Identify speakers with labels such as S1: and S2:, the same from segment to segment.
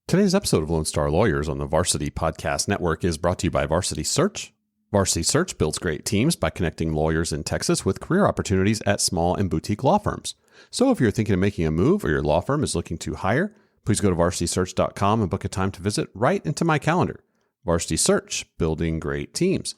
S1: Today's episode of Lone Star Lawyers on the Varsity Podcast Network is brought to you by Varsity Search. Varsity Search builds great teams by connecting lawyers in Texas with career opportunities at small and boutique law firms. So if you're thinking of making a move or your law firm is looking to hire, please go to varsitysearch.com and book a time to visit right into my calendar. Varsity Search, building great teams.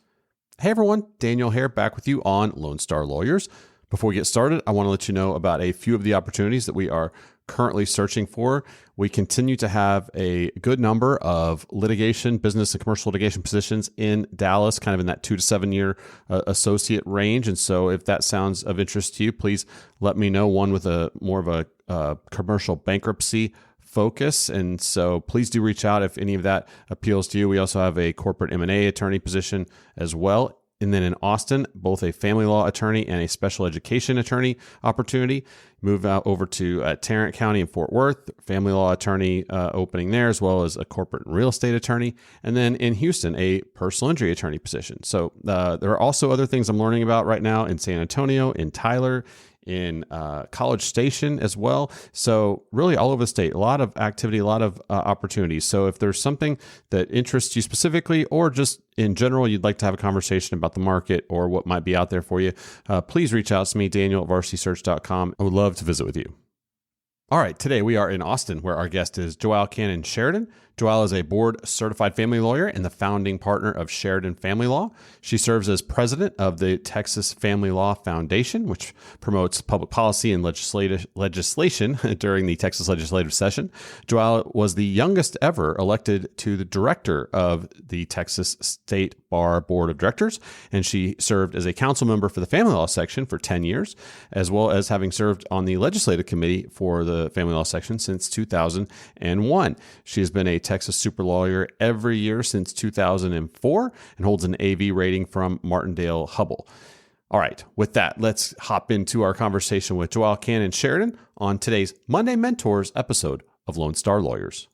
S1: Hey everyone, Daniel here back with you on Lone Star Lawyers. Before we get started, I want to let you know about a few of the opportunities that we are currently searching for. We continue to have a good number of litigation, business and commercial litigation positions in Dallas, kind of in that 2 to 7 year associate range. And so if that sounds of interest to you, please let me know. One with a more of a commercial bankruptcy focus. And so please do reach out if any of that appeals to you. We also have a corporate M&A attorney position as well. And then in Austin, both a family law attorney and a special education attorney opportunity. Move out over to Tarrant County in Fort Worth, family law attorney opening there, as well as a corporate and real estate attorney. And then in Houston, a personal injury attorney position. So there are also other things I'm learning about right now in San Antonio, in Tyler, in College Station as well. So really all over the state, a lot of activity, a lot of opportunities. So if there's something that interests you specifically, or just in general, you'd like to have a conversation about the market or what might be out there for you, please reach out to me, Daniel at varsitysearch.com. I would love to visit with you. All right, today we are in Austin, where our guest is JoAl Cannon Sheridan. JoAl is a board-certified family lawyer and the founding partner of Sheridan Family Law. She serves as president of the Texas Family Law Foundation, which promotes public policy and legislation during the Texas legislative session. JoAl was the youngest ever elected to the director of the Texas State Bar Board of Directors, and she served as a council member for the family law section for 10 years, as well as having served on the legislative committee for the family law section since 2001. She has been a Texas super lawyer every year since 2004 and holds an AV rating from Martindale-Hubbell. All right, with that, let's hop into our conversation with JoAl Cannon Sheridan on today's Monday Mentors episode of Lone Star Lawyers.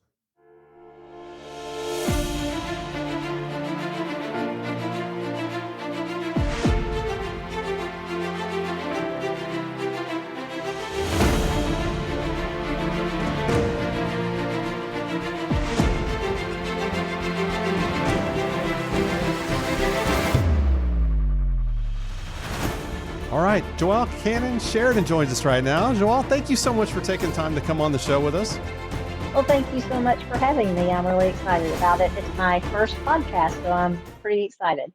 S1: All right, JoAl Cannon Sheridan joins us right now. JoAl, thank you so much for taking time to come on the show with us.
S2: Well, thank you so much for having me. I'm really excited about it. It's my first podcast, so I'm pretty excited.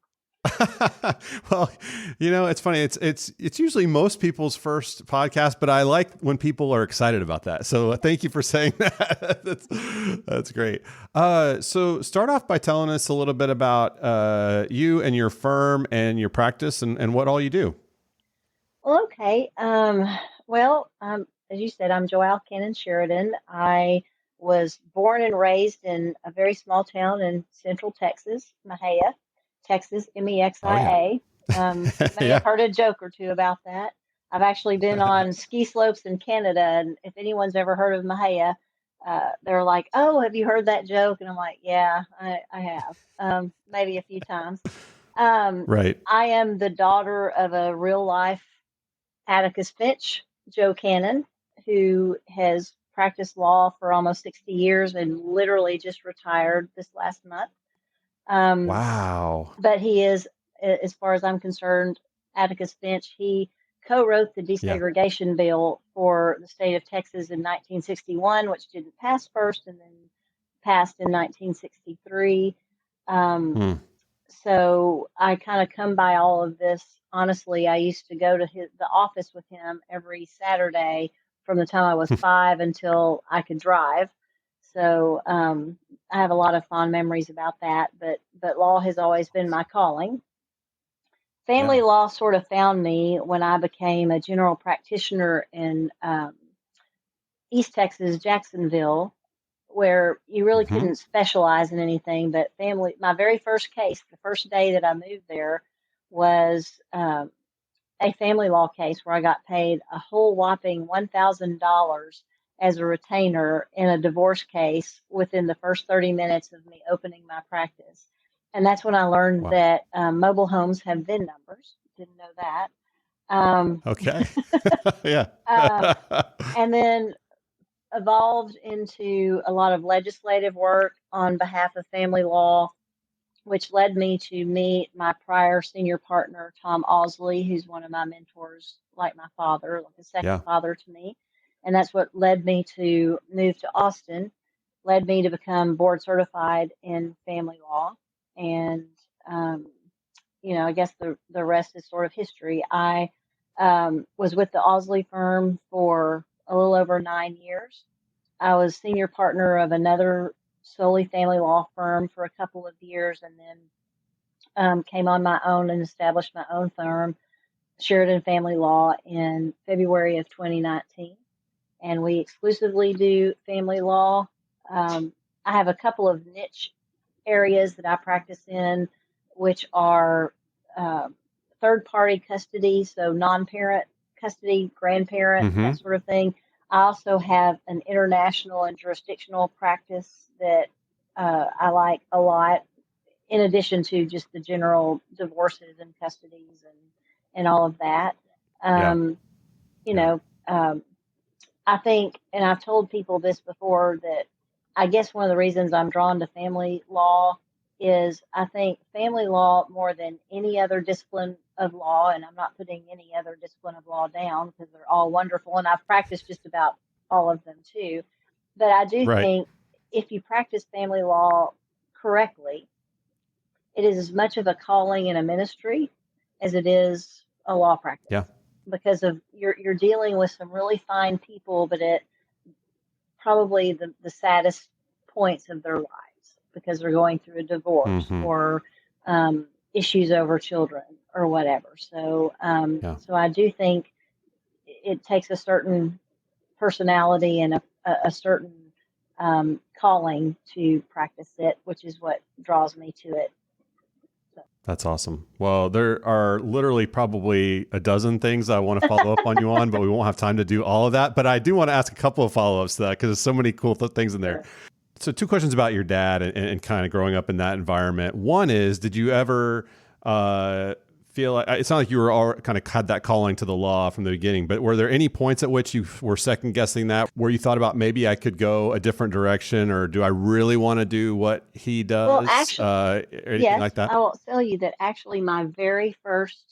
S1: Well, you know, it's funny. It's usually most people's first podcast, but I like when people are excited about that. So thank you for saying that. That's great. So start off by telling us a little bit about you and your firm and your practice and what all you do.
S2: Well, okay. As you said, I'm JoAl Cannon Sheridan. I was born and raised in a very small town in central Texas, Mexia, Texas, Mexia.
S1: Oh, yeah.
S2: You may have heard a joke or two about that. I've actually been on ski slopes in Canada, and if anyone's ever heard of Mexia, they're like, "Oh, have you heard that joke?" And I'm like, "Yeah, I have, maybe a few times."
S1: Right.
S2: I am the daughter of a real life Atticus Finch, Joe Cannon, who has practiced law for almost 60 years and literally just retired this last month.
S1: Wow.
S2: But he is, as far as I'm concerned, Atticus Finch, he co-wrote the desegregation bill for the state of Texas in 1961, which didn't pass first and then passed in 1963. So I kind of come by all of this. Honestly, I used to go to the office with him every Saturday from the time I was 5 until I could drive. So I have a lot of fond memories about that, but law has always been my calling. Family law sort of found me when I became a general practitioner in East Texas, Jacksonville, where you really couldn't specialize in anything, but family. My very first case, the first day that I moved there, was a family law case where I got paid a whole whopping $1,000 as a retainer in a divorce case within the first 30 minutes of me opening my practice. And that's when I learned that mobile homes have VIN numbers. Didn't know that.
S1: Okay. Yeah.
S2: And then evolved into a lot of legislative work on behalf of family law, which led me to meet my prior senior partner, Tom Osley, who's one of my mentors, like my father, like a second
S1: Yeah.
S2: father to me. And that's what led me to move to Austin, led me to become board certified in family law. And, um, I guess the rest is sort of history. I was with the Osley firm for a little over 9 years. I was senior partner of another solely family law firm for a couple of years, and then came on my own and established my own firm, Sheridan Family Law, in February of 2019. And we exclusively do family law. I have a couple of niche areas that I practice in, which are uh, third party custody, so non parent custody, grandparent,
S1: Mm-hmm.
S2: that sort of thing. I also have an international and jurisdictional practice that I like a lot, in addition to just the general divorces and custodies and all of that.
S1: Yeah.
S2: Um, you
S1: Yeah.
S2: know, um, I think, and I've told people this before, that I guess one of the reasons I'm drawn to family law is I think family law, more than any other discipline of law, and I'm not putting any other discipline of law down because they're all wonderful, and I've practiced just about all of them too. But I do
S1: Right.
S2: think if you practice family law correctly, it is as much of a calling and a ministry as it is a law practice,
S1: Yeah.
S2: because of you're dealing with some really fine people, but at probably the saddest points of their lives, because they're going through a divorce
S1: Mm-hmm.
S2: or issues over children or whatever. So
S1: Yeah.
S2: so I do think it takes a certain personality and a certain calling to practice it, which is what draws me to it.
S1: That's awesome. Well, there are literally probably a dozen things I want to follow up on you on, but we won't have time to do all of that. But I do want to ask a couple of follow-ups to that because there's so many cool things in there.
S2: Sure.
S1: So 2 questions about your dad and kind of growing up in that environment. One is, did you ever feel like, it's not like you were all kind of had that calling to the law from the beginning, but were there any points at which you were second guessing that, where you thought about maybe I could go a different direction, or do I really want to do what he
S2: Well,
S1: does?
S2: actually,
S1: Anything
S2: yes,
S1: like that?
S2: I will tell you that actually my very first,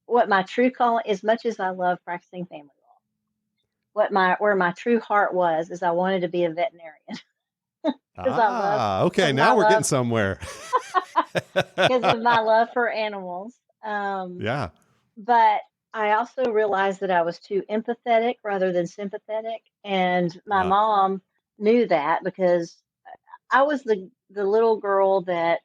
S2: what my true calling, as much as I love practicing family law, where my true heart was, is I wanted to be a veterinarian because
S1: Okay.
S2: of my
S1: Now we're getting
S2: love
S1: somewhere.
S2: because of my love for animals. Um,
S1: Yeah.
S2: but I also realized that I was too empathetic rather than sympathetic, and my
S1: Uh,
S2: mom knew that, because I was the little girl that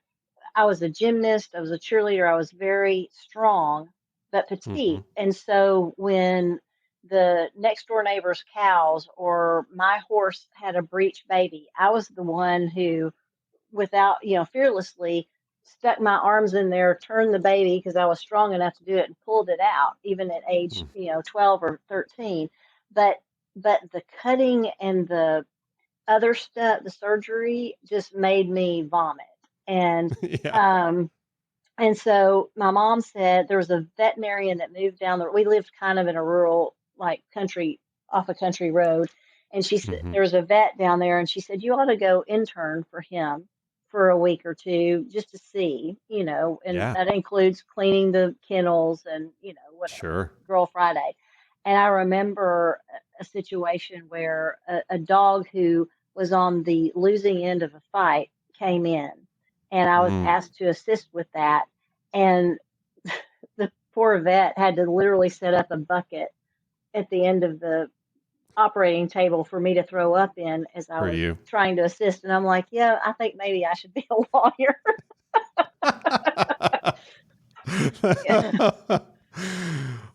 S2: I was a gymnast, I was a cheerleader, I was very strong but
S1: mhm.
S2: petite. And so when the next door neighbor's cows or my horse had a breech baby, I was the one who, without, fearlessly stuck my arms in there, turned the baby because I was strong enough to do it, and pulled it out, even at age,
S1: Mm.
S2: 12 or 13. But the cutting and the other stuff, the surgery, just made me vomit. And
S1: Yeah.
S2: um, and so my mom said there was a veterinarian that moved down there. We lived kind of in a rural, like country, off a country road. And she said
S1: Hmm.
S2: there was a vet down there, and she said you ought to go intern for him for a week or two just to see, and
S1: Yeah.
S2: that includes cleaning the kennels and, whatever,
S1: Sure.
S2: Girl Friday. And I remember a situation where a dog who was on the losing end of a fight came in, and I was
S1: Mm.
S2: asked to assist with that. And the poor vet had to literally set up a bucket at the end of the operating table for me to throw up in as I
S1: For
S2: was
S1: you.
S2: trying to assist. And I'm like, yeah, I think maybe I should be a lawyer. Yeah.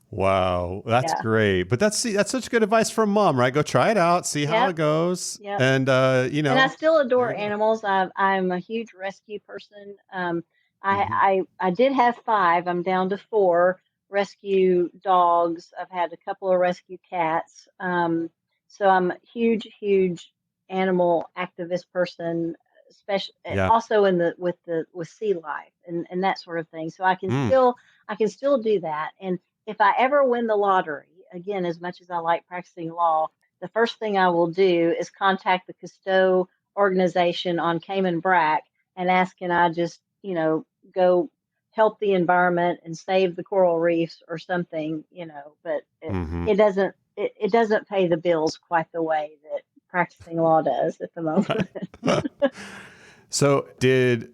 S1: Wow, that's
S2: Yeah.
S1: great. But that's such good advice from mom, right? Go try it out, see how it
S2: Yep.
S1: goes,
S2: Yep.
S1: and
S2: And I still
S1: there
S2: adore
S1: you go.
S2: animals. I'm a huge rescue person.
S1: Hmm.
S2: I did have five. I'm down to four rescue dogs. I've had a couple of rescue cats. So I'm a huge animal activist person, especially
S1: Yeah.
S2: also in the with sea life and that sort of thing. So
S1: Mm.
S2: I can still do that. And if I ever win the lottery, again, as much as I like practicing law, the first thing I will do is contact the Cousteau organization on Cayman Brac and ask, can I just, go help the environment and save the coral reefs or something, but
S1: Mm-hmm.
S2: it doesn't pay the bills quite the way that practicing law does at the moment.
S1: Right. So did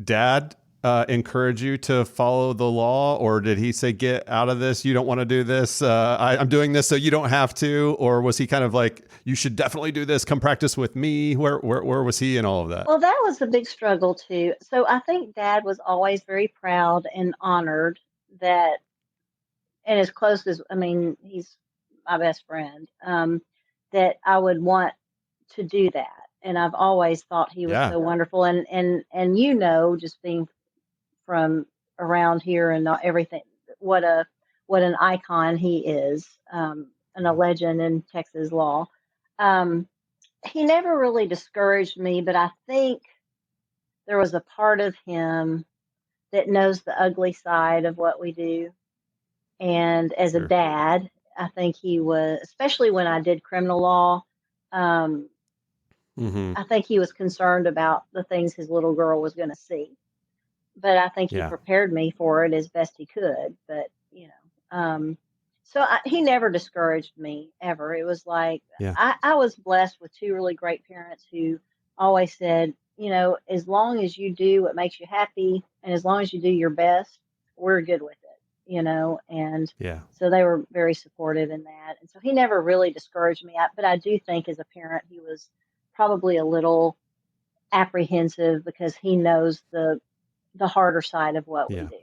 S1: Dad encourage you to follow the law, or did he say, get out of this, you don't want to do this, I'm doing this so you don't have to? Or was he kind of like, you should definitely do this, come practice with me? Where was he in all of that?
S2: Well, that was a big struggle too. So I think Dad was always very proud and honored that, and as close as, I mean, he's my best friend, that I would want to do that. And I've always thought he was
S1: Yeah.
S2: so wonderful. And just being from around here and everything, what an icon he is, and a legend in Texas law. He never really discouraged me, but I think there was a part of him that knows the ugly side of what we do. And as a
S1: Sure.
S2: dad, I think he was, especially when I did criminal law, um,
S1: Mm-hmm.
S2: I think he was concerned about the things his little girl was going to see. But I think he
S1: Yeah.
S2: prepared me for it as best he could. But, he never discouraged me ever. It was like,
S1: Yeah.
S2: I was blessed with two really great parents who always said, as long as you do what makes you happy and as long as you do your best, we're good with it, and
S1: Yeah.
S2: so they were very supportive in that. And so he never really discouraged me. But I do think as a parent, he was probably a little apprehensive because he knows the harder side of what we
S1: Yeah.
S2: do.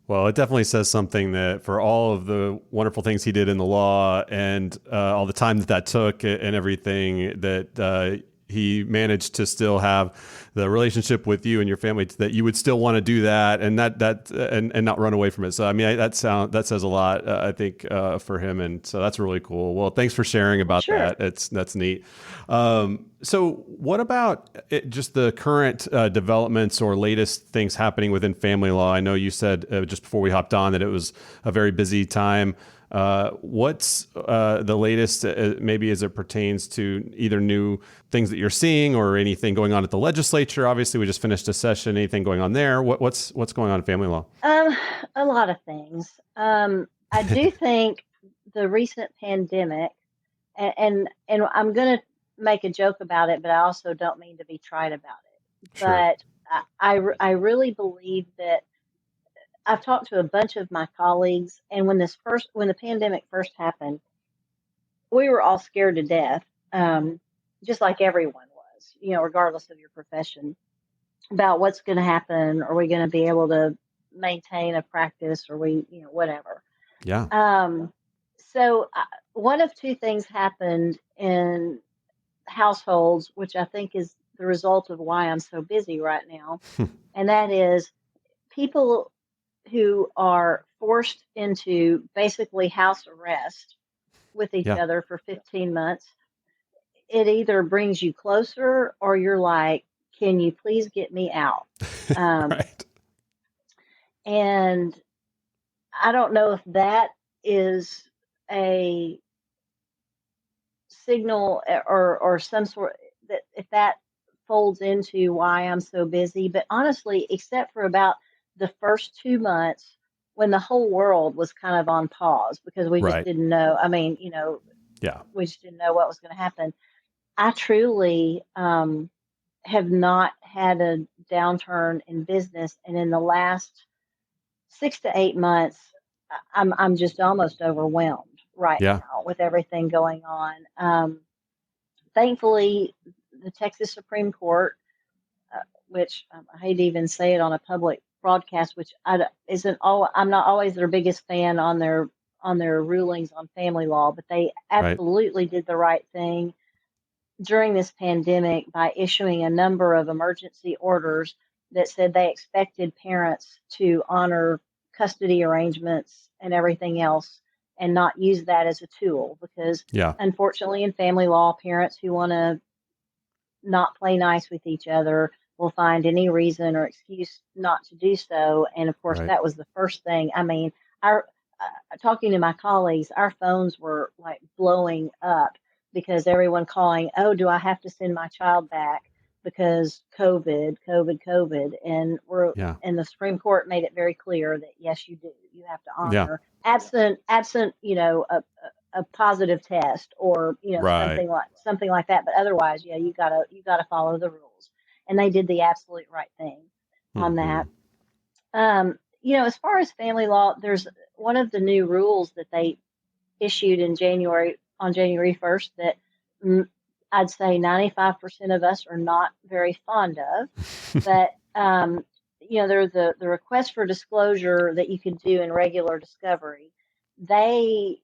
S1: Well, it definitely says something that for all of the wonderful things he did in the law and all the time that took and everything, that he managed to still have the relationship with you and your family, that you would still want to do that and and not run away from it. So, I mean, that says a lot, I think, for him. And so that's really cool. Well, thanks for sharing about
S2: Sure.
S1: that. That's neat. So what about just the current developments or latest things happening within family law? I know you said just before we hopped on that it was a very busy time. What's the latest, maybe as it pertains to either new things that you're seeing or anything going on at the legislature? Obviously, we just finished a session. Anything going on there? What's going on in family law?
S2: A lot of things. I do think the recent pandemic, and I'm going to make a joke about it, but I also don't mean to be trite about it.
S1: Sure.
S2: But I really believe that I've talked to a bunch of my colleagues, and when the pandemic first happened, we were all scared to death, just like everyone was, regardless of your profession, about what's going to happen. Are we going to be able to maintain a practice, or whatever?
S1: Yeah.
S2: So one of two things happened in households, which I think is the result of why I'm so busy right now. And that is people who are forced into basically house arrest with each
S1: Yeah.
S2: other for 15 months. It either brings you closer or you're like, can you please get me out?
S1: Right.
S2: And I don't know if that is a signal or some sort that if that folds into why I'm so busy. But honestly, except for about the first 2 months when the whole world was kind of on pause because we just
S1: Right.
S2: didn't know. I mean,
S1: Yeah.
S2: we just didn't know what was going to happen. I truly have not had a downturn in business, and in the last 6 to 8 months, I'm just almost overwhelmed right
S1: Yeah.
S2: now with everything going on. Thankfully, the Texas Supreme Court, which I hate to even say it on a public broadcast, which isn't all. I'm not always their biggest fan on their rulings on family law, but they
S1: Right.
S2: absolutely did the right thing during this pandemic by issuing a number of emergency orders that said they expected parents to honor custody arrangements and everything else and not use that as a tool because
S1: Yeah.
S2: unfortunately in family law parents who want to not play nice with each other will find any reason or excuse not to do so. And of course
S1: Right.
S2: that was the first thing. I mean, our talking to my colleagues, our phones were like blowing up because everyone calling, oh, do I have to send my child back because COVID,
S1: Yeah.
S2: and the Supreme Court made it very clear that yes, you do. You have to
S1: Yeah.
S2: honor absent, a positive test or
S1: Right.
S2: something like that. But otherwise, yeah, you gotta follow the rules, and they did the absolute right thing on
S1: Mm-hmm.
S2: that. As far as family law, there's one of the new rules that they issued on January 1st that mm, I'd say 95% of us are not very fond of. But there's the request for disclosure that you can do in regular discovery. They,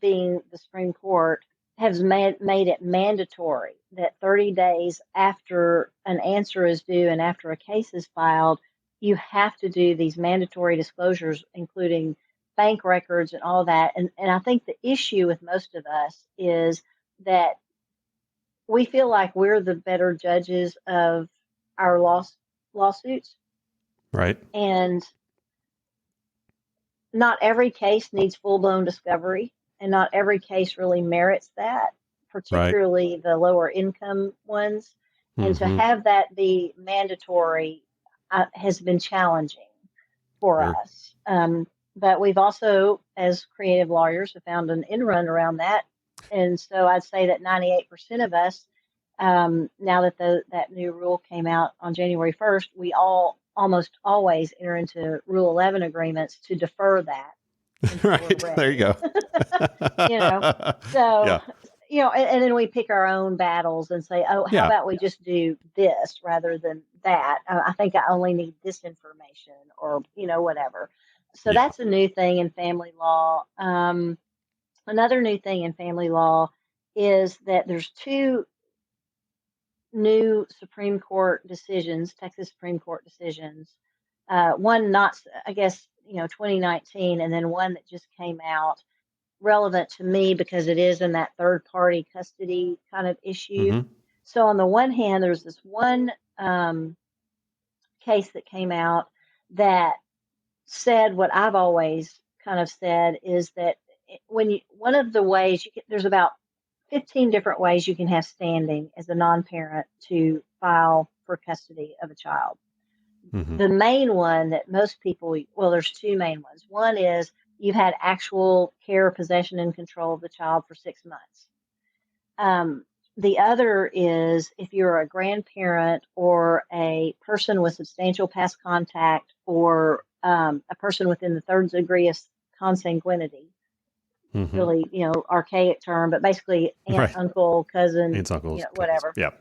S2: being the Supreme Court, has made it mandatory that 30 days after an answer is due and after a case is filed, you have to do these mandatory disclosures, including bank records and all that. And I think the issue with most of us is that we feel like we're the better judges of our lawsuits,
S1: Right.
S2: and not every case needs full-blown discovery, and not every case really merits that,
S1: Right.
S2: particularly the lower income ones. And to
S1: Mm-hmm.
S2: have that be mandatory has been challenging for
S1: Sure.
S2: us. But we've also, as creative lawyers, have found an end run around that. And so I'd say that 98% of us, now that that new rule came out on January 1st, we all almost always enter into Rule 11 agreements to defer that until we're
S1: Right. There you
S2: ready.
S1: go.
S2: So,
S1: Yeah.
S2: and then we pick our own battles and say, oh, how
S1: Yeah.
S2: about we just do this rather than that? I think I only need this information or, whatever. So
S1: Yeah.
S2: that's a new thing in family law. Another new thing in family law is that there's two new Supreme Court decisions, Texas Supreme Court decisions. One not, I guess, 2019, and then one that just came out relevant to me because it is in that third party custody kind of issue.
S1: Mm-hmm.
S2: So on the one hand, there's this one case that came out that said what I've always kind of said is that one of the ways there's about 15 different ways you can have standing as a non-parent to file for custody of a child.
S1: Mm-hmm.
S2: The main one that most people, well, there's two main ones. One is you've had actual care, possession, and control of the child for 6 months. The other is if you're a grandparent or a person with substantial past contact or a person within the third degree of consanguinity.
S1: Mm-hmm.
S2: Really, archaic term, but basically aunt,
S1: Right.
S2: uncle, cousin,
S1: Aunts, uncles, cousins.
S2: whatever.
S1: Yeah.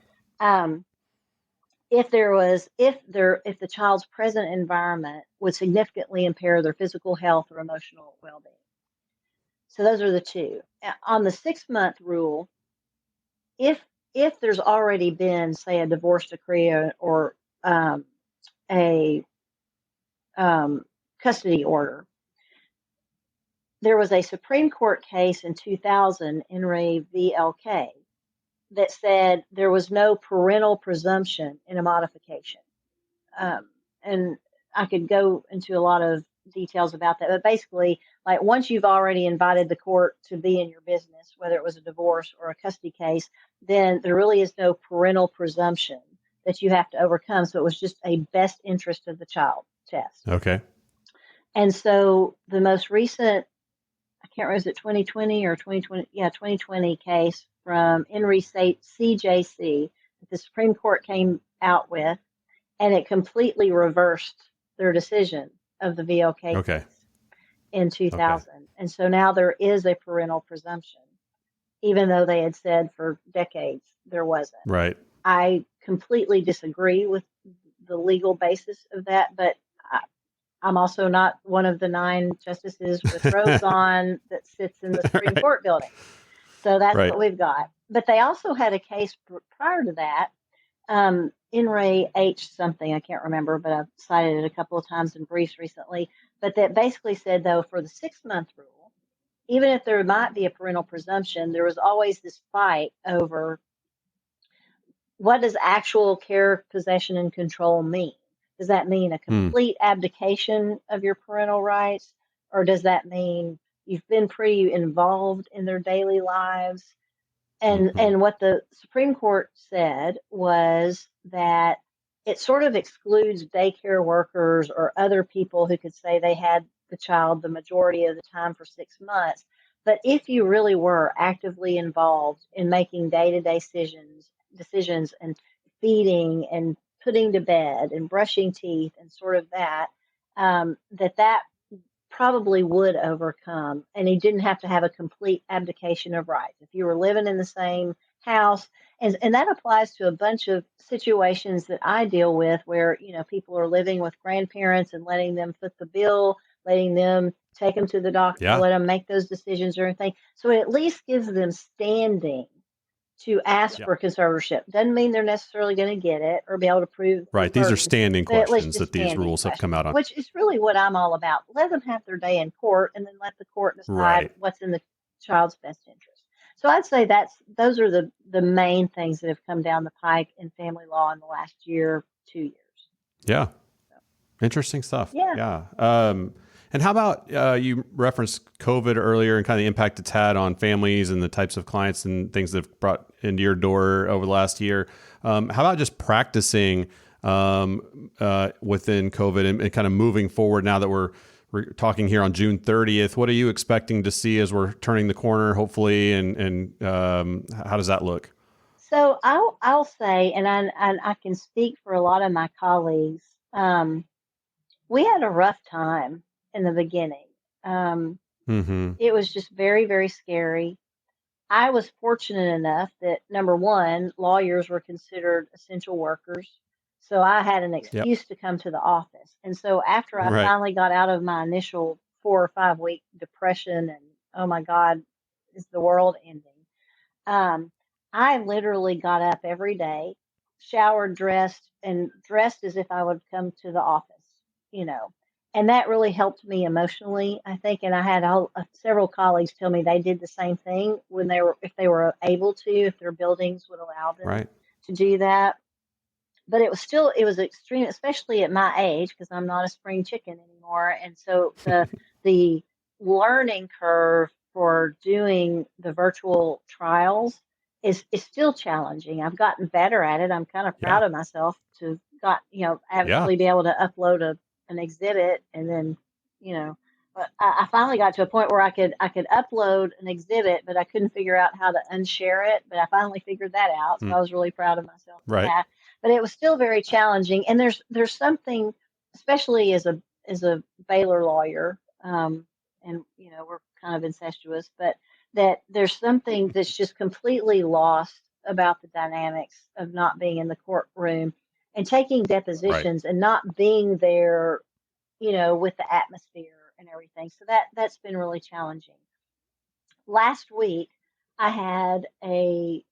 S2: If the child's present environment would significantly impair their physical health or emotional well-being. So those are the two. On the 6-month rule, if there's already been, say, a divorce decree or a custody order, there was a Supreme Court case in 2000, NRA VLK, that said there was no parental presumption in a modification. And I could go into a lot of details about that, but basically, like once you've already invited the court to be in your business, whether it was a divorce or a custody case, then there really is no parental presumption that you have to overcome. So it was just a best interest of the child test.
S1: Okay.
S2: And so the most recent, I can't remember, is it 2020 or 2020? Yeah, 2020 case from Henry State CJC that the Supreme Court came out with, and it completely reversed their decision of the VLK
S1: Okay.
S2: case in 2000. Okay. And so now there is a parental presumption, even though they had said for decades there wasn't.
S1: Right.
S2: I completely disagree with the legal basis of that, but I'm also not one of the 9 justices with robes on that sits in the Supreme
S1: Right.
S2: Court building. So that's
S1: Right.
S2: what we've got. But they also had a case prior to that, NRA H something, I can't remember, but I've cited it a couple of times in briefs recently, but that basically said, though, for the 6-month rule, even if there might be a parental presumption, there was always this fight over what does actual care, possession, and control mean? Does that mean a complete abdication of your parental rights? Or does that mean you've been pretty involved in their daily lives? And what the Supreme Court said was that it sort of excludes daycare workers or other people who could say they had the child the majority of the time for 6 months. But if you really were actively involved in making day-to-day decisions and feeding and putting to bed and brushing teeth and sort of that, that probably would overcome, and he didn't have to have a complete abdication of rights. If you were living in the same house, and that applies to a bunch of situations that I deal with where, people are living with grandparents and letting them foot the bill, letting them take them to the doctor,
S1: Yeah.
S2: let them make those decisions or anything. So it at least gives them standing to ask for conservatorship. Doesn't mean they're necessarily going to get it or be able to prove
S1: Right. These are
S2: emergency,
S1: standing
S2: but at least
S1: questions
S2: a
S1: that these
S2: standing
S1: rules have come
S2: question,
S1: out on.
S2: which is really what I'm all about. Let them have their day in court and then let the court decide
S1: Right.
S2: what's in the child's best interest. So I'd say those are the main things that have come down the pike in family law in the last year, 2 years.
S1: Yeah. Interesting stuff.
S2: Yeah.
S1: Yeah. And how about you referenced COVID earlier and kind of the impact it's had on families and the types of clients and things that have brought into your door over the last year. How about just practicing within COVID and kind of moving forward now that we're talking here on June 30th? What are you expecting to see as we're turning the corner, hopefully, and how does that look?
S2: So I'll say, and I can speak for a lot of my colleagues. We had a rough time in the beginning. It was just very, very scary. I was fortunate enough that, number one, lawyers were considered essential workers. So I had an
S1: Yep.
S2: excuse to come to the office. And so after I
S1: Right.
S2: finally got out of my initial 4 or 5 week depression and, oh my God, is the world ending? I literally got up every day, showered, dressed as if I would come to the office, you know. And that really helped me emotionally, I think. And I had several colleagues tell me they did the same thing if they were able to, if their buildings would allow them
S1: Right.
S2: to do that. But it was extreme, especially at my age, because I'm not a spring chicken anymore. And so the learning curve for doing the virtual trials is still challenging. I've gotten better at it. I'm kind of
S1: Yeah.
S2: proud of myself to
S1: Yeah.
S2: actually be able to upload an exhibit, and then, but I finally got to a point where I could upload an exhibit, but I couldn't figure out how to unshare it. But I finally figured that out, so I was really proud of myself for
S1: Right.
S2: that. But it was still very challenging, and there's something, especially as a Baylor lawyer, and we're kind of incestuous, but that there's something that's just completely lost about the dynamics of not being in the courtroom and taking
S1: Right.
S2: depositions and not being there, with the atmosphere and everything. So that's been really challenging. Last week, I had a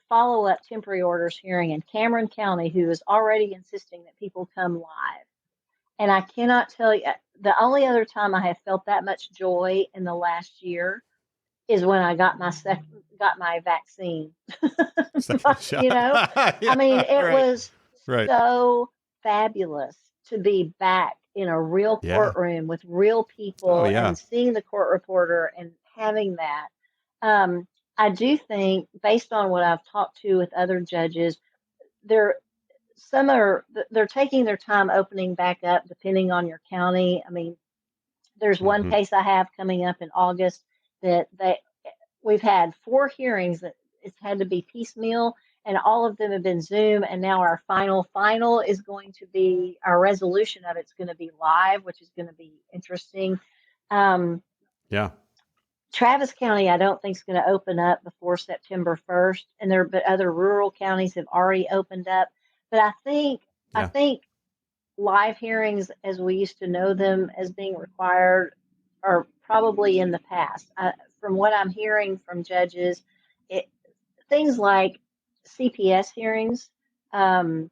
S2: follow-up temporary orders hearing in Cameron County who is already insisting that people come live. And I cannot tell you, the only other time I have felt that much joy in the last year is when I got my vaccine.
S1: Second shot.
S2: I mean, it
S1: Right.
S2: was
S1: Right.
S2: so fabulous to be back in a real
S1: Yeah.
S2: courtroom with real
S1: Oh,
S2: people
S1: yeah.
S2: and seeing the court reporter and having that. Um, I do think, based on what I've talked to with other judges, they're they're taking their time opening back up depending on your county. I mean, there's one
S1: Mm-hmm.
S2: case I have coming up in August that we've had 4 hearings that it's had to be piecemeal, and all of them have been Zoom. And now our final is going to be, our resolution of it's going to be live, which is going to be interesting.
S1: Yeah.
S2: Travis County, I don't think is going to open up before September 1st, but other rural counties have already opened up. But I
S1: Yeah.
S2: think live hearings, as we used to know them as being required, are probably in the past. From what I'm hearing from judges, things like CPS hearings, um,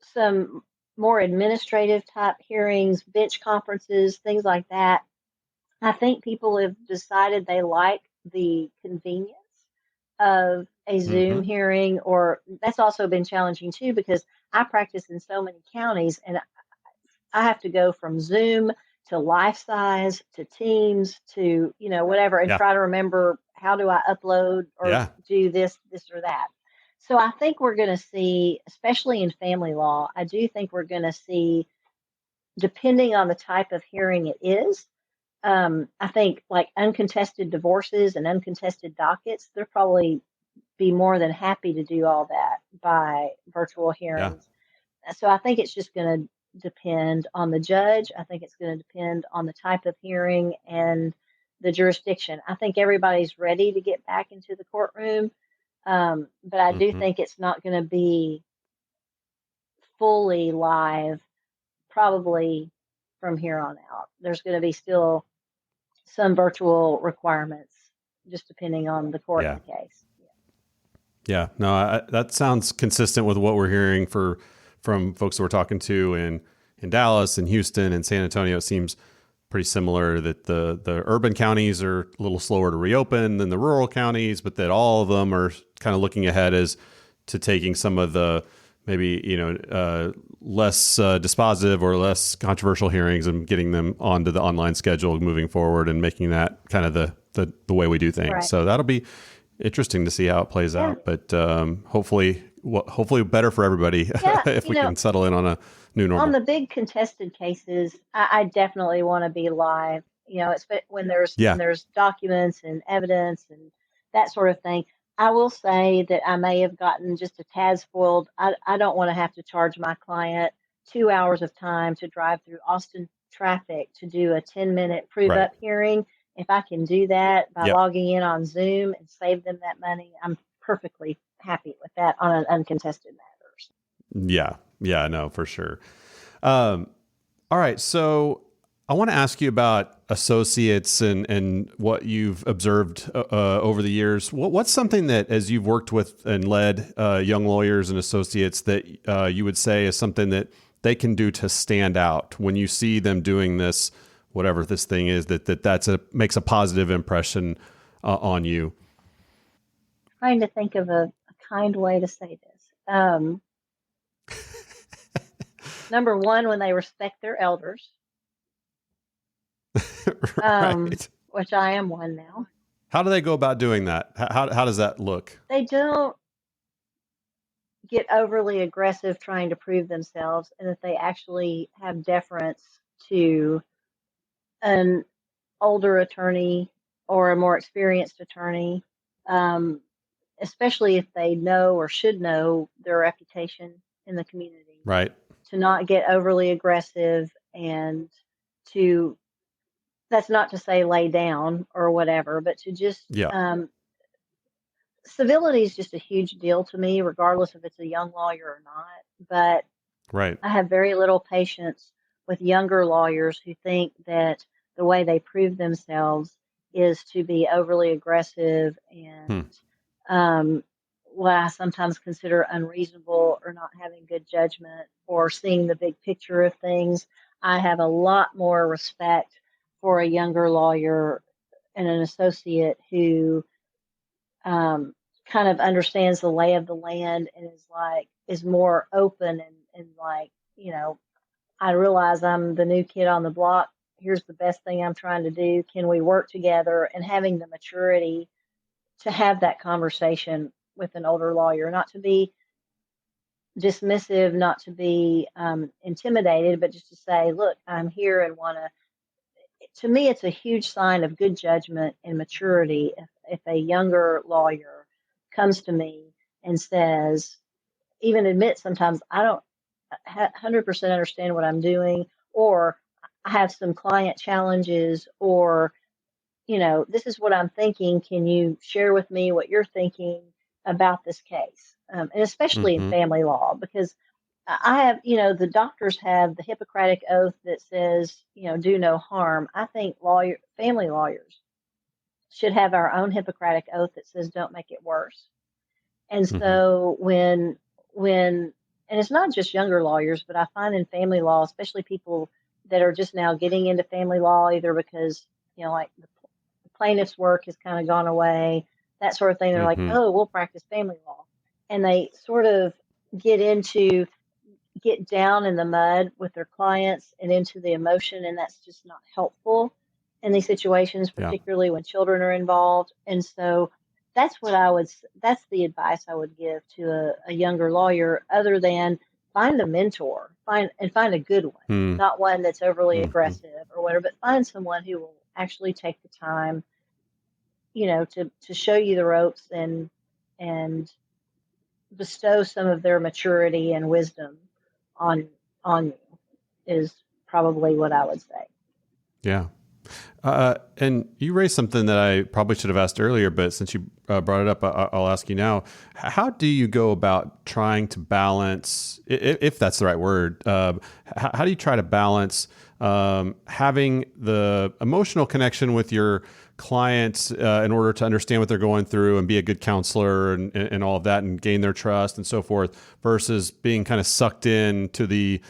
S2: some more administrative type hearings, bench conferences, things like that. I think people have decided they like the convenience of a
S1: Mm-hmm.
S2: Zoom hearing, or that's also been challenging too, because I practice in so many counties and I have to go from Zoom to life size to Teams to, whatever, and
S1: Yeah.
S2: try to remember how do I upload or
S1: Yeah.
S2: do this or that? So I think we're going to see, especially in family law, I do think we're going to see, depending on the type of hearing it is, I think like uncontested divorces and uncontested dockets, they'll probably be more than happy to do all that by virtual
S1: Yeah.
S2: hearings. So I think it's just going to depend on the judge. I think it's going to depend on the type of hearing and the jurisdiction. I think everybody's ready to get back into the courtroom, but I do
S1: Hmm.
S2: think it's not going to be fully live probably from here on out. There's going to be still some virtual requirements, just depending on the court
S1: Yeah.
S2: and the case.
S1: Yeah. No, that sounds consistent with what we're hearing from folks that we're talking to in Dallas and Houston and San Antonio. It seems pretty similar that the urban counties are a little slower to reopen than the rural counties, but that all of them are kind of looking ahead as to taking some of the maybe, less dispositive or less controversial hearings and getting them onto the online schedule moving forward and making that kind of the way we do things.
S2: Right.
S1: So that'll be interesting to see how it plays
S2: Yeah.
S1: out, but hopefully better for everybody
S2: Yeah.
S1: if we can settle in on a new normal.
S2: On the big contested cases, I definitely want to be live. It's when
S1: Yeah.
S2: there's documents and evidence and that sort of thing. I will say that I may have gotten just a tad spoiled. I don't want to have to charge my client 2 hours of time to drive through Austin traffic to do a 10-minute prove
S1: Right.
S2: up hearing. If I can do that by
S1: Yep.
S2: logging in on Zoom and save them that money, I'm perfectly happy with that on an uncontested matters.
S1: Yeah. Yeah, no, for sure. All right. So I want to ask you about associates and what you've observed over the years. What's something that, as you've worked with and led young lawyers and associates, that you would say is something that they can do to stand out when you see them doing this, whatever this thing is, makes a positive impression on you?
S2: Trying to think of a kind way to say this. Number one, when they respect their elders,
S1: Right.
S2: which I am one now.
S1: How do they go about doing that? How does that look?
S2: They don't get overly aggressive trying to prove themselves, and that they actually have deference to an older attorney or a more experienced attorney, um, especially if they know or should know their reputation in the community,
S1: Right.
S2: to not get overly aggressive and to, that's not to say lay down or whatever, but to just,
S1: Yeah.
S2: civility is just a huge deal to me, regardless if it's a young lawyer or not. But
S1: Right.
S2: I have very little patience with younger lawyers who think that the way they prove themselves is to be overly aggressive
S1: Hmm.
S2: and, what I sometimes consider unreasonable, or not having good judgment or seeing the big picture of things. I have a lot more respect for a younger lawyer and an associate who, um, kind of understands the lay of the land and is more open and like, I realize I'm the new kid on the block. Here's the best thing I'm trying to do. Can we work together? And having the maturity to have that conversation with an older lawyer, not to be dismissive, not to be, intimidated, but just to say, look, I'm here and want to. To me, it's a huge sign of good judgment and maturity if a younger lawyer comes to me and says, even admit sometimes I don't 100% understand what I'm doing, or I have some client challenges, or, this is what I'm thinking. Can you share with me what you're thinking about this case? And especially in
S1: Mm-hmm.
S2: family law, because I have, the doctors have the Hippocratic oath that says, do no harm. I think family lawyers should have our own Hippocratic oath that says, don't make it worse. And
S1: Mm-hmm.
S2: so when and it's not just younger lawyers, but I find in family law, especially people that are just now getting into family law, either because, like the plaintiff's work has kind of gone away, that sort of thing. They're like,
S1: Mm-hmm.
S2: oh, we'll practice family law. And they sort of get into, get down in the mud with their clients and into the emotion, and that's just not helpful. in these situations,
S1: Yeah.
S2: particularly when children are involved. And so that's the advice I would give to a younger lawyer, other than find a mentor, find a good one,
S1: Hmm.
S2: not one that's overly
S1: Mm-hmm.
S2: aggressive or whatever, but find someone who will actually take the time, to show you the ropes and bestow some of their maturity and wisdom on you, is probably what I would say.
S1: Yeah. And you raised something that I probably should have asked earlier, but since you brought it up, I'll ask you now. How do you go about trying to balance, if that's the right word, how do you try to balance having the emotional connection with your clients in order to understand what they're going through and be a good counselor and all of that and gain their trust and so forth, versus being kind of sucked in to the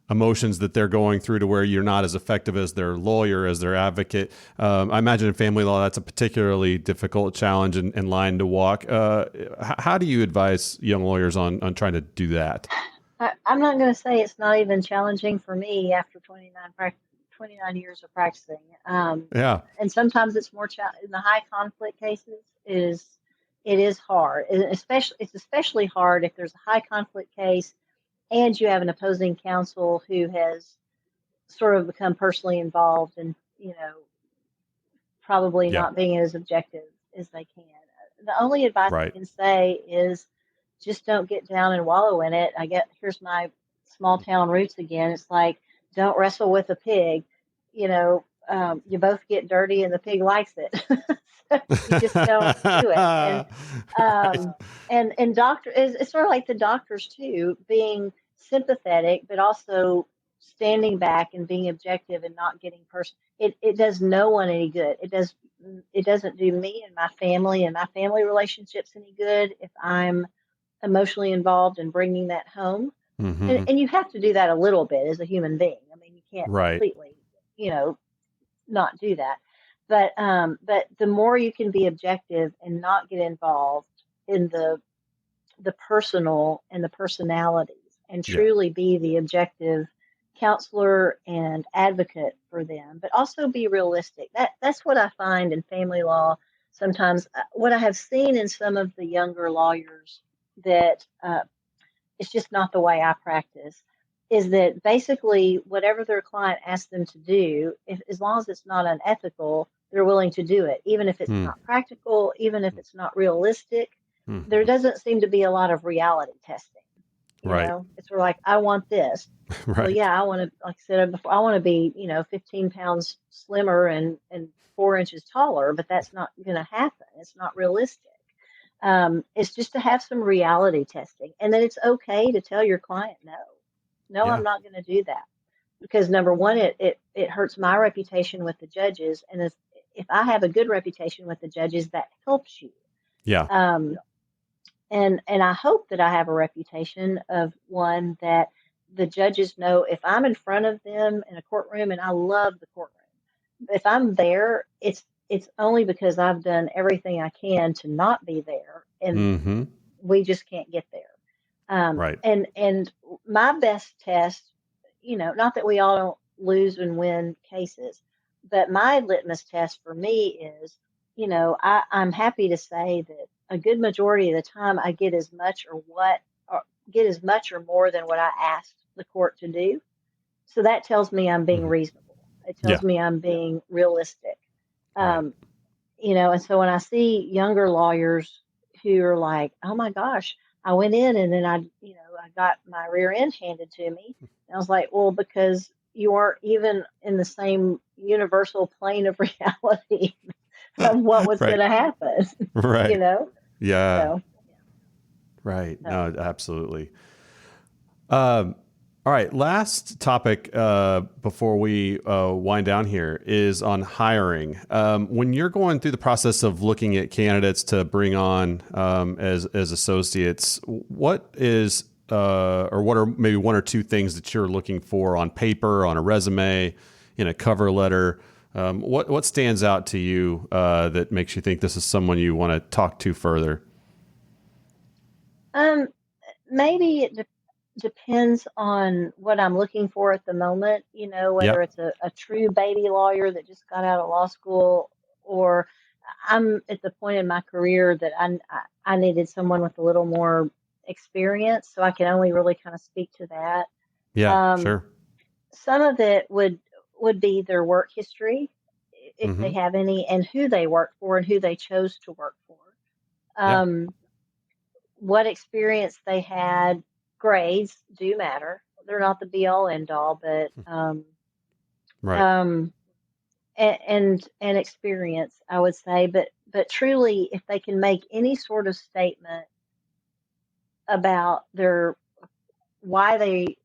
S1: emotions that they're going through to where you're not as effective as their lawyer, as their advocate? I imagine in family law, that's a particularly difficult challenge and line to walk. How do you advise young lawyers on trying to do that?
S2: I'm not going to say it's not even challenging for me after 29 years of practicing.
S1: Yeah.
S2: And sometimes it's more in the high conflict cases. It is hard, and it's especially hard if there's a high conflict case and you have an opposing counsel who has sort of become personally involved and, probably
S1: Yeah.
S2: not being as objective as they can. The only advice I
S1: Right.
S2: can say is just don't get down and wallow in it. Here's my small town roots again. It's like, don't wrestle with a pig. You both get dirty and the pig likes it. You just don't do it. And
S1: Right.
S2: it's sort of like the doctors too, being sympathetic, but also standing back and being objective and not getting personal. It does no one any good. It doesn't do me and my family relationships any good if I'm emotionally involved in bringing that home.
S1: Mm-hmm.
S2: And you have to do that a little bit as a human being. I mean, you can't
S1: Right.
S2: completely, not do that. But the more you can be objective and not get involved in the personal and the personalities, and
S1: Yeah.
S2: truly be the objective counselor and advocate for them, but also be realistic. That's what I find in family law sometimes. What I have seen in some of the younger lawyers that it's just not the way I practice, is that basically whatever their client asks them to do, as long as it's not unethical, they're willing to do it, even if it's
S1: Mm.
S2: not practical, even if it's not realistic. There
S1: Mm-hmm.
S2: doesn't seem to be a lot of reality testing.
S1: Right.
S2: It's sort of like, I want this. Well,
S1: Right.
S2: yeah, I want to, like I said before, I want to be, 15 pounds slimmer and 4 inches taller, but that's not going to happen. It's not realistic. It's just to have some reality testing, and then it's okay to tell your client no, I'm
S1: Yeah.
S2: not going to do that, because number one, it hurts my reputation with the judges, and if I have a good reputation with the judges, that helps you.
S1: Yeah.
S2: Um, and I hope that I have a reputation of one that the judges know if I'm in front of them in a courtroom, and I love the courtroom. If I'm there, it's only because I've done everything I can to not be there, and
S1: Mm-hmm.
S2: we just can't get there.
S1: Right.
S2: And my best test, not that we all don't lose and win cases, but my litmus test for me is, I'm happy to say that a good majority of the time I get as much or more than what I asked the court to do. So that tells me I'm being
S1: Mm-hmm.
S2: reasonable. It tells
S1: Yeah.
S2: me I'm being realistic.
S1: Right.
S2: Um, and so when I see younger lawyers who are like, oh my gosh, I went in and then I got my rear end handed to me. And I was like, well, because you aren't even in the same universal plane of reality of what was
S1: Right.
S2: going to happen, you
S1: Right.
S2: know?
S1: Yeah.
S2: So,
S1: Right.
S2: so
S1: No, absolutely. All right. Last topic before we wind down here is on hiring. When you're going through the process of looking at candidates to bring on as associates, what is or what are maybe one or two things that you're looking for on paper, on a resume, in a cover letter? What stands out to you that makes you think this is someone you want to talk to further?
S2: um, maybe depends on what I'm looking for at the moment, whether
S1: Yep.
S2: it's a true baby lawyer that just got out of law school, or I'm at the point in my career that I needed someone with a little more experience, so I can only really kind of speak to that.
S1: Yeah,
S2: Um,
S1: sure.
S2: some of it would be their work history, if they
S1: Mm-hmm.
S2: have any, and who they work for and who they chose to work for.
S1: Yeah.
S2: Um, what experience they had. Grades do matter. They're not the be all end all, but
S1: Right.
S2: um, and experience, I would say. But truly, if they can make any sort of statement about their why they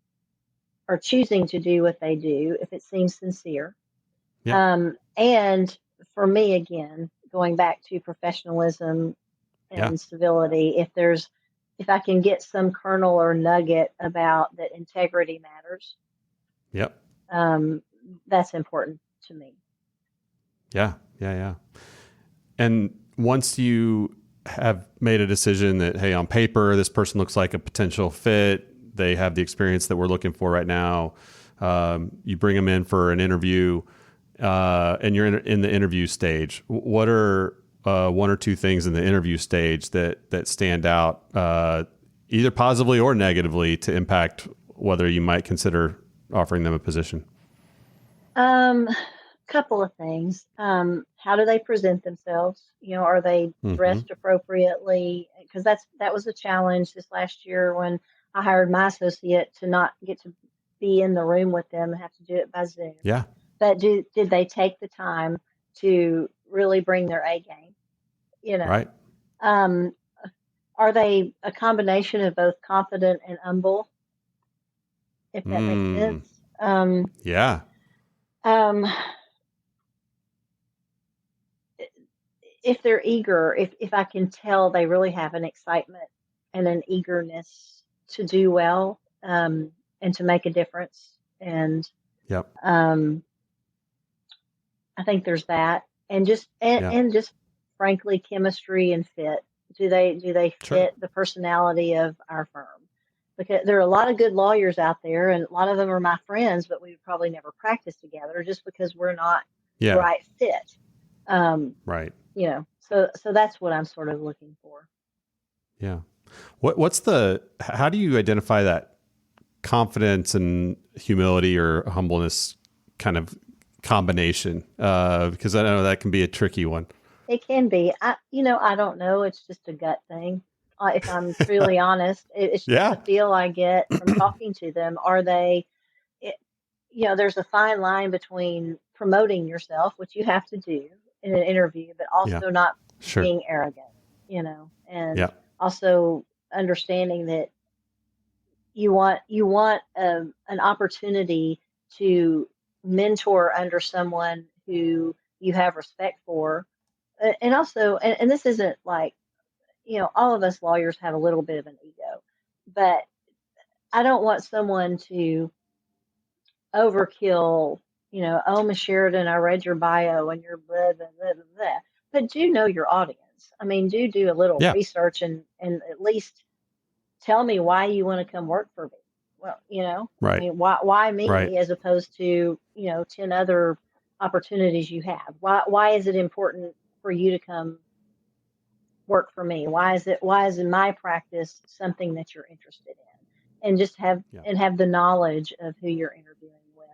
S2: are choosing to do what they do, if it seems sincere,
S1: Yeah.
S2: and for me, again, going back to professionalism
S1: Yeah.
S2: and civility, if I can get some kernel or nugget about that integrity matters,
S1: Yep.
S2: um, that's important to me.
S1: Yeah. Yeah. Yeah. And once you have made a decision that, hey, on paper, this person looks like a potential fit, they have the experience that we're looking for right now, you bring them in for an interview, and you're in the interview stage. What are one or two things in the interview stage that stand out, either positively or negatively, to impact whether you might consider offering them a position?
S2: Um, Couple of things. How do they present themselves? Are they
S1: Mm-hmm.
S2: dressed appropriately? Because that was a challenge this last year when I hired my associate to not get to be in the room with them and have to do it by Zoom.
S1: Yeah.
S2: But did they take the time to really bring their A game? You know,
S1: Right.
S2: um, are they a combination of both confident and humble? If that makes
S1: Mm.
S2: sense. Um,
S1: Yeah.
S2: um, if they're eager, if I can tell they really have an excitement and an eagerness to do well, and to make a difference, and
S1: Yep.
S2: um, I think there's that, and just
S1: Yeah.
S2: and just frankly, chemistry and fit. Do they
S1: Sure.
S2: fit the personality of our firm? Because there are a lot of good lawyers out there, and a lot of them are my friends, but we would probably never practice together just because we're not the
S1: Yeah.
S2: right fit. Um,
S1: Right.
S2: so that's what I'm sort of looking for.
S1: Yeah. How do you identify that confidence and humility or humbleness kind of combination? Because I know that can be a tricky one.
S2: It can be. I don't know. It's just a gut thing. If I'm truly honest, it's just a
S1: Yeah.
S2: feel I get from talking to them. It, there's a fine line between promoting yourself, which you have to do in an interview, but
S1: Yeah.
S2: also not
S1: Sure.
S2: being arrogant, and
S1: Yeah.
S2: also understanding that you want an opportunity to mentor under someone who you have respect for. And also, and this isn't like, all of us lawyers have a little bit of an ego, but I don't want someone to overkill, oh, Miss Sheridan, I read your bio and you're blah, blah, blah, blah, blah. But do know your audience. I mean, do a little
S1: Yeah.
S2: research and at least tell me why you want to come work for me. Well, I
S1: Right.
S2: mean, why
S1: Right.
S2: me as opposed to, 10 other opportunities you have? Why is it important for you to come work for me? Why is in my practice something that you're interested in? And just
S1: Yeah.
S2: have the knowledge of who you're interviewing with,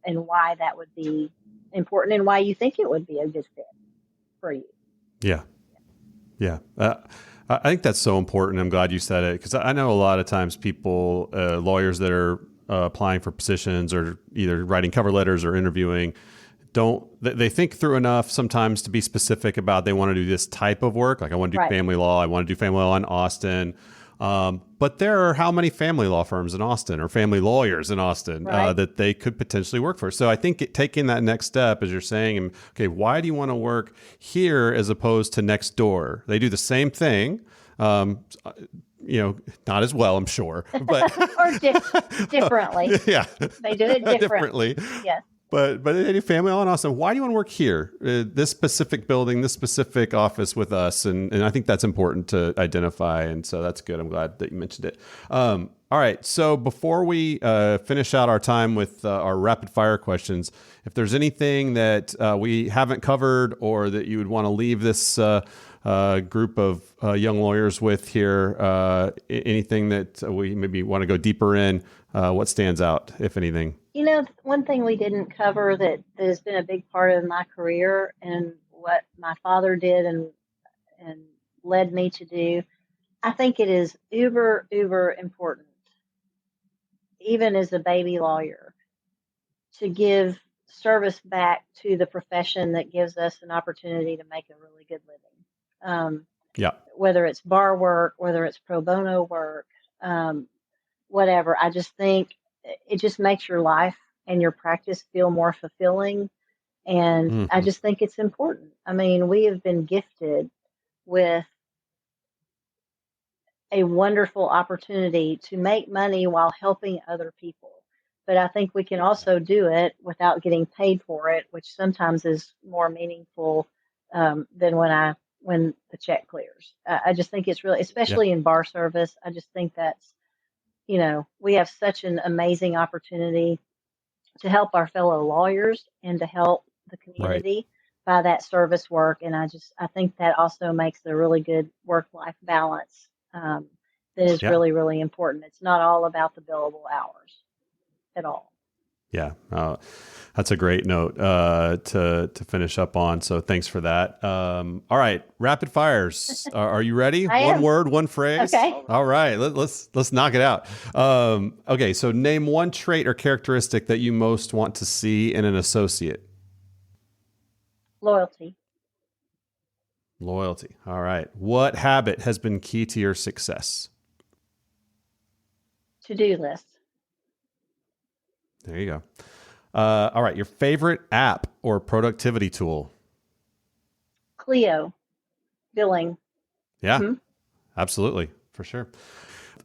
S2: and why that would be important, and why you think it would be a good fit for you.
S1: Yeah. Yeah. I think that's so important. I'm glad you said it, because I know a lot of times people, lawyers that are applying for positions or either writing cover letters or interviewing, they think through enough sometimes to be specific about they want to do this type of work. Like, I want to do
S2: Right.
S1: family law. I want to do family law in Austin. But there are how many family law firms in Austin or family lawyers in Austin
S2: Right.
S1: that they could potentially work for? So I think taking that next step, as you're saying, okay, why do you want to work here as opposed to next door? They do the same thing. Not as well, I'm sure, but
S2: Or differently.
S1: yeah,
S2: They do it differently.
S1: differently.
S2: Yes.
S1: But any family, all in awesome. Why do you want to work here? This specific building, this specific office with us, and I think that's important to identify. And so that's good. I'm glad that you mentioned it. All right. So before we finish out our time with our rapid fire questions, if there's anything that we haven't covered or that you would want to leave this group of young lawyers with here, anything that we maybe want to go deeper in, what stands out, if anything?
S2: One thing we didn't cover that has been a big part of my career and what my father did and led me to do, I think it is uber, uber important, even as a baby lawyer, to give service back to the profession that gives us an opportunity to make a really good living. Whether it's bar work, whether it's pro bono work, whatever. I just think it just makes your life and your practice feel more fulfilling. And I just think it's important. I mean, we have been gifted with a wonderful opportunity to make money while helping other people. But I think we can also do it without getting paid for it, which sometimes is more meaningful than when the check clears. I just think it's really, especially in bar service, I just think that's, we have such an amazing opportunity to help our fellow lawyers and to help the community by that service work. And I think that also makes a really good work-life balance that is really, really important. It's not all about the billable hours at all.
S1: Yeah, that's a great note to finish up on. So thanks for that. All right, rapid fires. Are you ready? One word, one phrase.
S2: Okay.
S1: All right, let's knock it out. Okay, so name one trait or characteristic that you most want to see in an associate.
S2: Loyalty.
S1: All right. What habit has been key to your success?
S2: To-do list.
S1: There you go. All right. Your favorite app or productivity tool?
S2: Clio. Billing.
S1: Yeah, absolutely. For sure.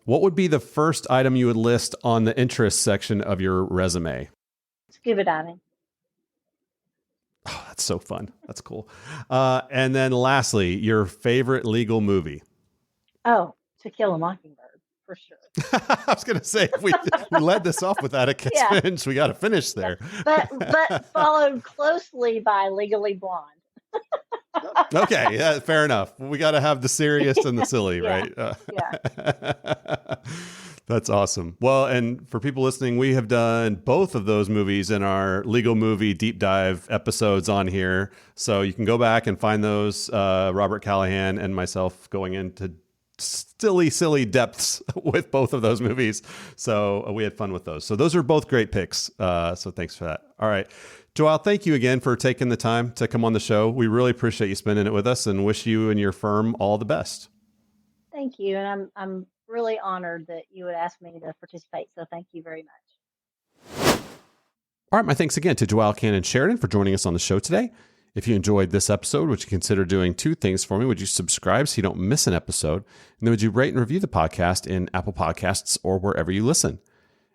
S1: What would be the first item you would list on the interest section of your resume?
S2: Scuba diving.
S1: Oh, that's so fun. That's cool. And then lastly, your favorite legal movie?
S2: Oh, To Kill a Mockingbird. For sure.
S1: I was going to say, if we led this off with Atticus Finch, we got to finish there.
S2: But followed closely by Legally Blonde.
S1: Okay, yeah, fair enough. We got to have the serious and the silly, right? That's awesome. Well, and for people listening, we have done both of those movies in our legal movie deep dive episodes on here. So you can go back and find those, Robert Callahan and myself going into silly depths with both of those movies. So we had fun with those. So those are both great picks. So thanks for that. All right. JoAl, thank you again for taking the time to come on the show. We really appreciate you spending it with us and wish you and your firm all the best.
S2: Thank you. And I'm really honored that you would ask me to participate. So thank you very much.
S1: All right. My thanks again to JoAl Cannon Sheridan for joining us on the show today. If you enjoyed this episode, would you consider doing two things for me? Would you subscribe so you don't miss an episode? And then would you rate and review the podcast in Apple Podcasts or wherever you listen?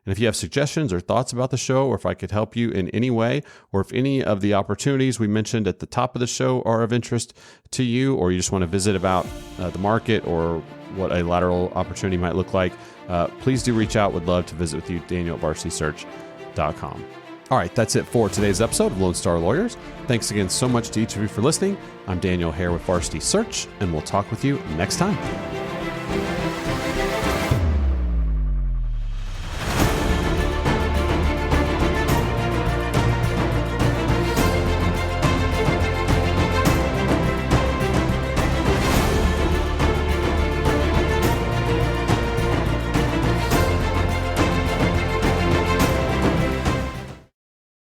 S1: And if you have suggestions or thoughts about the show, or if I could help you in any way, or if any of the opportunities we mentioned at the top of the show are of interest to you, or you just want to visit about the market or what a lateral opportunity might look like, please do reach out. Would love to visit with you, Daniel at varsitysearch.com. All right, that's it for today's episode of Lone Star Lawyers. Thanks again so much to each of you for listening. I'm Daniel Hare with Varsity Search, and we'll talk with you next time.